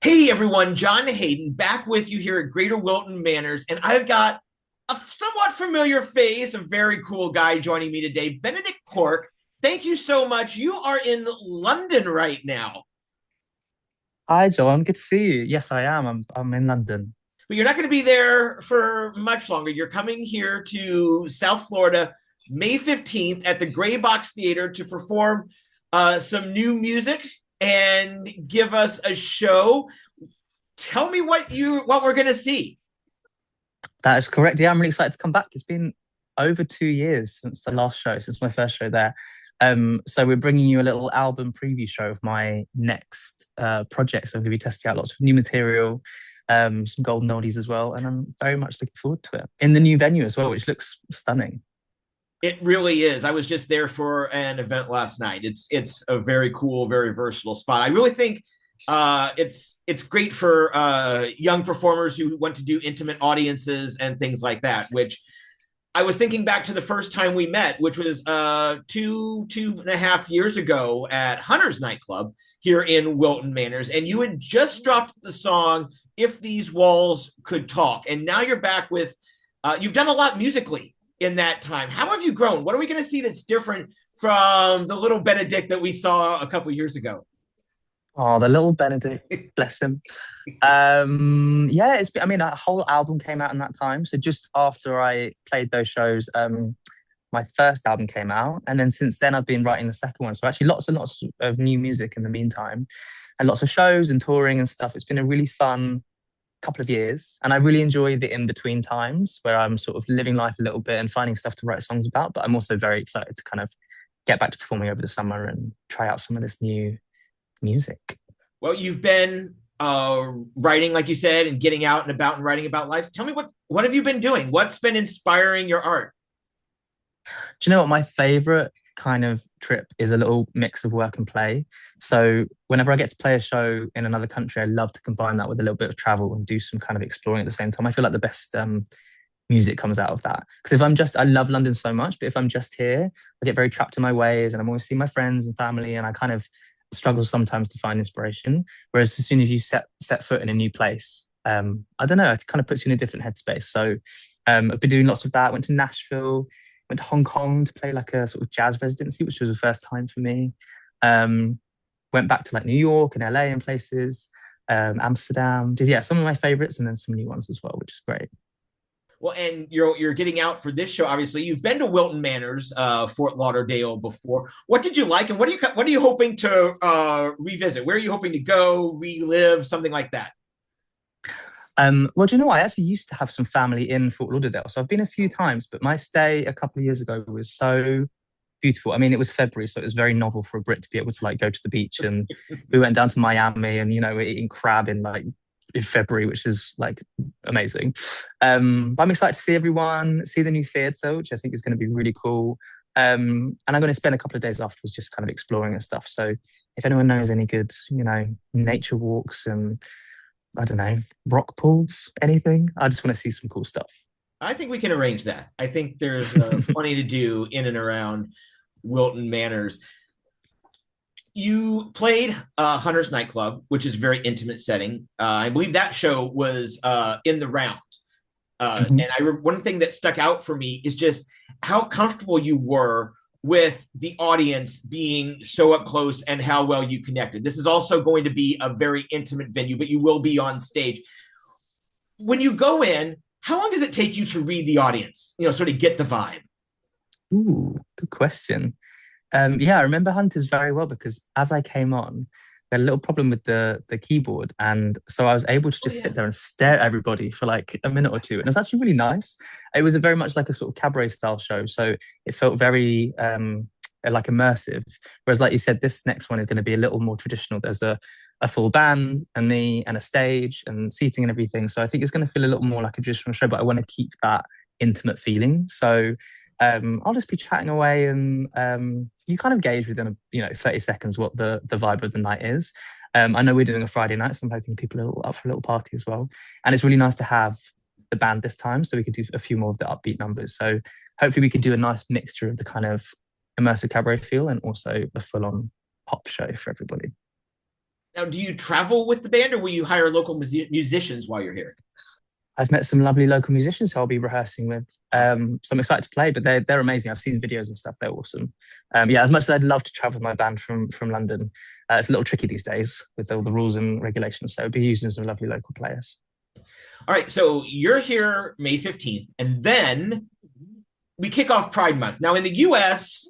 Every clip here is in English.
Hey everyone, John Hayden back with you here at Greater Wilton Manors, and I've got a somewhat familiar face, a very cool guy joining me today, Benedict Cork. Thank you so much. You are in London right now, Hi, John. Good to see you. Yes, I am. I'm in London. but you're not going to be there for much longer. You're coming here to South Florida May 15th at the Gray Box Theater to perform some new music and give us a show. Tell me what we're going to see. That is correct. Yeah, I'm really excited to come back. It's been over 2 years since the last show, since my first show there. So we're bringing you a little album preview show of my next project. So I'm going to be testing out lots of new material, some golden oldies as well, and I'm very much looking forward to it in the new venue as well, which looks stunning. It really is. I was just there for an event last night. It's a very cool, very versatile spot. I really think it's great for young performers who want to do intimate audiences and things like that. Which I was thinking back to the first time we met, which was 2.5 years ago at Hunter's nightclub here in Wilton Manors, and you had just dropped the song "If These Walls Could Talk," and now you're back with. You've done a lot musically in that time. How have you grown? What are we going to see that's different from the little Benedict that we saw a couple years ago? Oh, the little Benedict, bless him. Yeah, I mean, a whole album came out in that time. So just after I played those shows, my first album came out, and then since then I've been writing the second one. So actually, lots and lots of new music in the meantime, and lots of shows and touring and stuff. It's been a really fun couple of years, and I really enjoy the in between times where I'm sort of living life a little bit and finding stuff to write songs about. But I'm also very excited to kind of get back to performing over the summer and try out some of this new music. Well, you've been writing, like you said, and getting out and about and writing about life. Tell me what have you been doing? What's been inspiring your art? Do you know what my favorite kind of trip is? A little mix of work and play. So whenever I get to play a show in another country, I love to combine that with a little bit of travel and do some kind of exploring at the same time. I feel like the best music comes out of that. Because if I'm just, I love London so much, but if I'm just here, I get very trapped in my ways and I'm always seeing my friends and family, and I kind of struggle sometimes to find inspiration. Whereas as soon as you set foot in a new place, I don't know, it kind of puts you in a different headspace. So I've been doing lots of that. Went to Nashville, went to Hong Kong to play like a sort of jazz residency, which was the first time for me. Um, Went back to like New York and LA and places, Amsterdam. Just, yeah, some of my favorites and then some new ones as well, which is great. Well, and you're getting out for this show. Obviously, you've been to Wilton Manors, Fort Lauderdale before. What did you like, and what are you hoping to revisit? Where are you hoping to go, relive, something like that? Well, do you know what? I actually used to have some family in Fort Lauderdale, so I've been a few times. But my stay a couple of years ago was so beautiful. I mean, it was February, so it was very novel for a Brit to be able to like go to the beach. And we went down to Miami, and we're eating crab in like in February, which is like amazing. But I'm excited to see everyone, see the new theatre, which I think is going to be really cool. And I'm going to spend a couple of days afterwards just kind of exploring and stuff. So if anyone knows any good, nature walks and I don't know, rock pools, anything, I just want to see some cool stuff. I think we can arrange that. I think there's plenty to do in and around Wilton Manors. You played Hunter's nightclub, which is a very intimate setting. I believe that show was in the round. Mhm. And one thing that stuck out for me is just how comfortable you were with the audience being so up close and how well you connected. This is also going to be a very intimate venue, but you will be on stage. When you go in, how long does it take you to read the audience? Sort of get the vibe. Ooh, good question. Yeah, I remember Hunters very well because as I came on, we had a little problem with the keyboard, and so I was able to Oh just yeah. sit there and stare at everybody for like a minute or two, and it was actually really nice. It was a very much like a sort of cabaret style show, so it felt very like immersive. Whereas, like you said, this next one is going to be a little more traditional. There's a full band and me and a stage and seating and everything, so I think it's going to feel a little more like a traditional show, but I want to keep that intimate feeling. So I'll just be chatting away, and you kind of gauge within 30 seconds what the vibe of the night is. I know we're doing a Friday night, so I'm hoping people are up for a little party as well. And it's really nice to have the band this time, so we could do a few more of the upbeat numbers. So hopefully we could do a nice mixture of the kind of immersive cabaret feel and also a full-on pop show for everybody. Now, do you travel with the band, or will you hire local musicians while you're here? I've met some lovely local musicians who I'll be rehearsing with. So I'm excited to play, but they're amazing. I've seen videos and stuff; they're awesome. Yeah, as much as I'd love to travel with my band from London, it's a little tricky these days with all the rules and regulations. So I'll be using some lovely local players. All right, so you're here May 15th, and then we kick off Pride Month. Now in the US,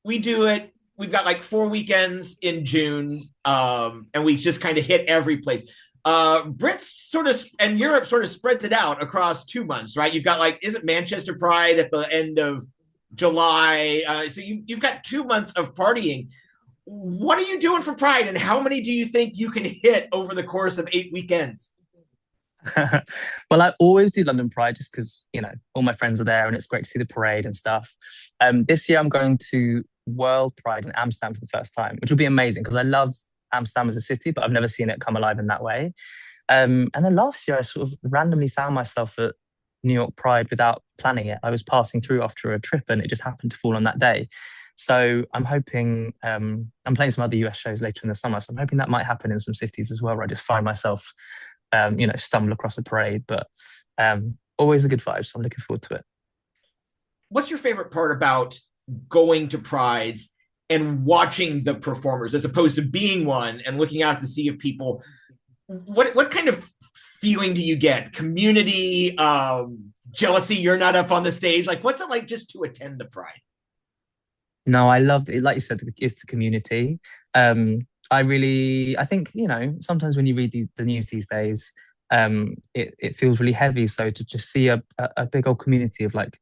we do it. We've got like 4 weekends in June, and we just kind of hit every place. Brits sort of and Europe sort of spreads it out across 2 months, right? You've got like, is it Manchester Pride at the end of July? So you've got 2 months of partying. What are you doing for Pride, and how many do you think you can hit over the course of 8 weekends? Well, I always do London Pride just because, all my friends are there and it's great to see the parade and stuff. This year I'm going to World Pride in Amsterdam for the first time, which will be amazing because I love Amsterdam as a city, but I've never seen it come alive in that way. And then last year I sort of randomly found myself at New York Pride without planning it. I was passing through after a trip and it just happened to fall on that day. So I'm hoping, I'm playing some other US shows later in the summer. So I'm hoping that might happen in some cities as well, where I just find myself stumble across a parade, but always a good vibe. So I'm looking forward to it. What's your favorite part about going to prides and watching the performers as opposed to being one and looking out at the sea of people? What kind of feeling do you get? Community, jealousy, you're not up on the stage? Like, what's it like just to attend the pride? No, I loved it. Like you said, it's the community. I think, sometimes when you read the news these days, it feels really heavy. So to just see a big old community of like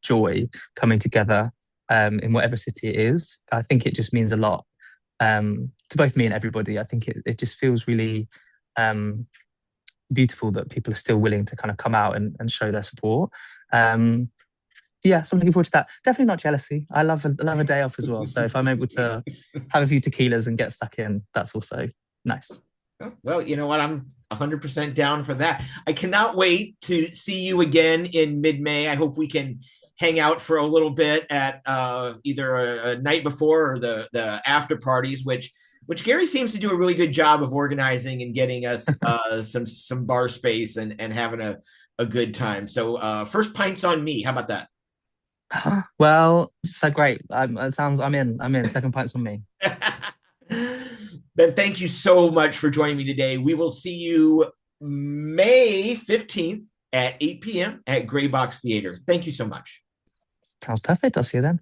joy coming together in whatever city it is, I think it just means a lot to both me and everybody. I think it just feels really beautiful that people are still willing to kind of come out and show their support. Yeah, so I'm looking forward to that. Definitely not jealousy. I love a day off as well. So if I'm able to have a few tequilas and get stuck in, that's also nice. Well, you know what? I'm 100% down for that. I cannot wait to see you again in mid-May. I hope we can hang out for a little bit at either a night before or the after parties, which Gary seems to do a really good job of organizing and getting us some bar space and having a good time. So first pints on me. How about that? Well, so great. It sounds I'm in. Second pints on me. Ben, thank you so much for joining me today. We will see you May 15th at 8 p.m. at Gray Box Theater. Thank you so much. Sounds perfect. I'll see you then.